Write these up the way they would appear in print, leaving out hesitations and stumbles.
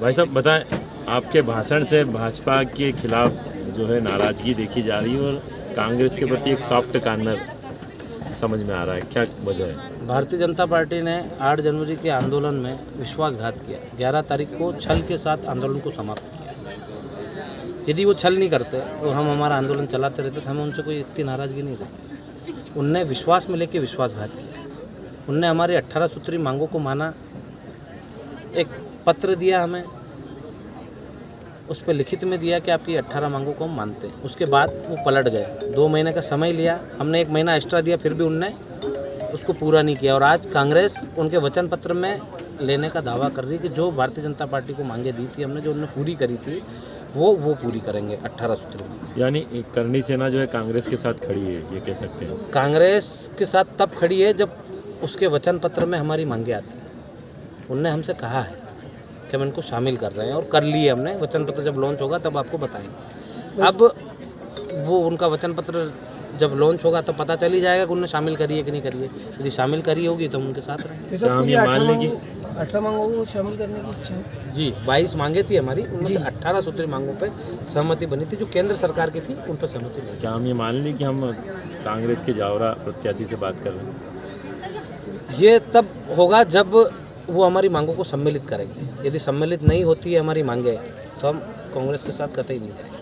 भाई साहब बताएं, आपके भाषण से भाजपा के खिलाफ जो है नाराज़गी देखी जा रही है और कांग्रेस के प्रति एक सॉफ्ट कॉर्नर समझ में आ रहा है, क्या वजह है? भारतीय जनता पार्टी ने 8 जनवरी के आंदोलन में विश्वासघात किया। 11 तारीख को छल के साथ आंदोलन को समाप्त किया। यदि वो छल नहीं करते और हम हमारा आंदोलन चलाते रहते तो हमें उनसे कोई इतनी नाराज़गी नहीं रहती। उनने विश्वास में लेके विश्वासघात किया। उनने हमारी 18 सूत्री मांगों को माना, एक पत्र दिया हमें, उस पर लिखित में दिया कि आपकी 18 मांगों को हम मानते हैं। उसके बाद वो पलट गए। 2 महीने का समय लिया, हमने 1 महीना एक्स्ट्रा दिया, फिर भी उनने उसको पूरा नहीं किया। और आज कांग्रेस उनके वचन पत्र में लेने का दावा कर रही है कि जो भारतीय जनता पार्टी को मांगे दी थी हमने, जो उन्होंने पूरी करी थी, वो पूरी करेंगे 18 सूत्री। यानी करनी सेना जो है कांग्रेस के साथ खड़ी है, ये कह सकते हैं? कांग्रेस के साथ तब खड़ी है जब उसके वचन पत्र में हमारी मांगे आती हैं। उनने हमसे कहा है कि हम इनको शामिल कर रहे हैं और कर लिए हमने। वचन पत्र जब लॉन्च होगा तब आपको बताएंगे। अब वो उनका वचन पत्र जब लॉन्च होगा तब पता चल ही जाएगा कि उन्होंने शामिल करी है कि नहीं करी है। यदि शामिल करी होगी तो हम उनके साथ रहेंगे। क्या हम ये मान लें कि 18 मांगों को शामिल करने की इच्छा है? जी, 22 मांगे थी हमारी, उनमें से 18 सूत्री मांगों पे सहमति बनी थी, जो केंद्र सरकार की थी, उन पर सहमति बनी। क्या हम ये मान लें कि हम कांग्रेस के जावरा प्रत्याशी से बात कर रहे हैं? ये तब होगा जब वो हमारी मांगों को सम्मिलित करेंगे। यदि सम्मिलित नहीं होती है हमारी मांगे तो हम कांग्रेस के साथ कतई नहीं जाएंगे।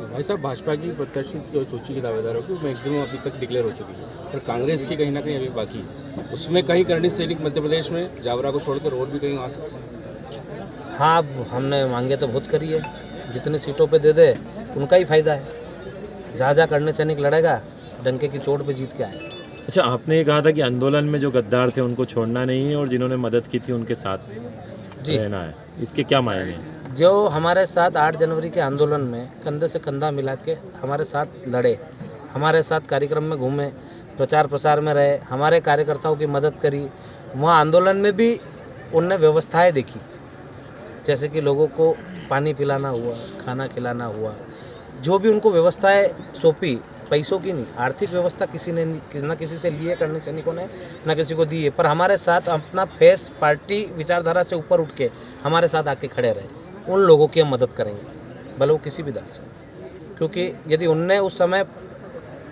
भाई साहब, भाजपा की प्रत्याशी जो सूची की दावेदारों की मैक्सिमम अभी तक डिक्लेयर हो चुकी है, पर कांग्रेस की कहीं ना कहीं अभी बाकी है। उसमें कहीं करणी सैनिक मध्य प्रदेश में जावरा को छोड़कर और भी कहीं आ सकते हैं। हाँ, अब हमने मांगे तो बहुत करी है। जितनी सीटों पे दे दे उनका ही फायदा है। जहाँ जहाँ करणी सैनिक लड़ेगा डंके की चोट पे जीत के आएगा। अच्छा, आपने ये कहा था कि आंदोलन में जो गद्दार थे उनको छोड़ना नहीं है और जिन्होंने मदद की थी उनके साथ जी, रहना है। इसके क्या मायने हैं? जो हमारे साथ 8 जनवरी के आंदोलन में कंधे से कंधा मिला के हमारे साथ लड़े, हमारे साथ कार्यक्रम में घूमे, प्रचार प्रसार में रहे, हमारे कार्यकर्ताओं की मदद करी, वहाँ आंदोलन में भी उनने व्यवस्थाएं देखी, जैसे कि लोगों को पानी पिलाना हुआ, खाना खिलाना हुआ, जो भी उनको व्यवस्थाएं सौंपी, पैसों की नहीं, आर्थिक व्यवस्था किसी ने ना किसी से लिए करनी सैनिकों ने, ना किसी को दी है। पर हमारे साथ अपना फेस पार्टी विचारधारा से ऊपर उठ के हमारे साथ आके खड़े रहे। उन लोगों की हम मदद करेंगे, भले वो किसी भी दल से, क्योंकि यदि उनने उस समय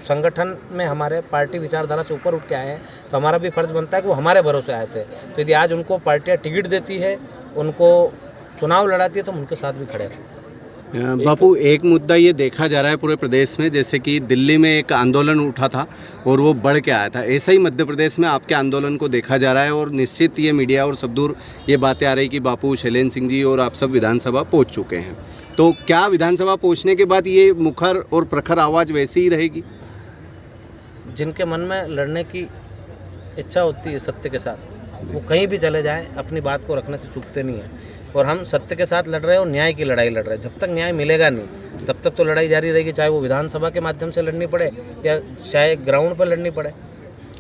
संगठन में हमारे पार्टी विचारधारा से ऊपर उठ के आए हैं तो हमारा भी फर्ज बनता है कि वो हमारे भरोसे आए थे। तो यदि आज उनको पार्टियाँ टिकट देती है, उनको चुनाव लड़ाती है, तो हम उनके साथ भी खड़े रहें। बापू, एक मुद्दा ये देखा जा रहा है पूरे प्रदेश में, जैसे कि दिल्ली में एक आंदोलन उठा था और वो बढ़ के आया था, ऐसा ही मध्य प्रदेश में आपके आंदोलन को देखा जा रहा है। और निश्चित ये मीडिया और सब दूर ये बातें आ रही कि बापू शैलेंद्र सिंह जी और आप सब विधानसभा पहुंच चुके हैं। तो क्या विधानसभा पहुंचने के बाद ये मुखर और प्रखर आवाज़ वैसी ही रहेगी? जिनके मन में लड़ने की इच्छा होती है सत्य के साथ, वो कहीं भी चले जाएं, अपनी बात को रखने से चूकते नहीं हैं। और हम सत्य के साथ लड़ रहे हैं और न्याय की लड़ाई लड़ रहे हैं। जब तक न्याय मिलेगा नहीं तब तक तो लड़ाई जारी रहेगी, चाहे वो विधानसभा के माध्यम से लड़नी पड़े या चाहे ग्राउंड पर लड़नी पड़े।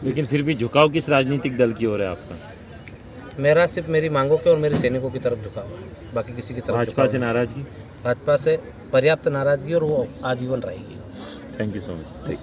लेकिन फिर भी झुकाव किस राजनीतिक दल की ओर है आपका? मेरा सिर्फ मेरी मांगों के और मेरे सैनिकों की तरफ झुकाव है, बाकी किसी की तरफ भाजपा से नाराजगी? भाजपा से पर्याप्त नाराजगी और वो आजीवन रहेगी। Thank you so much.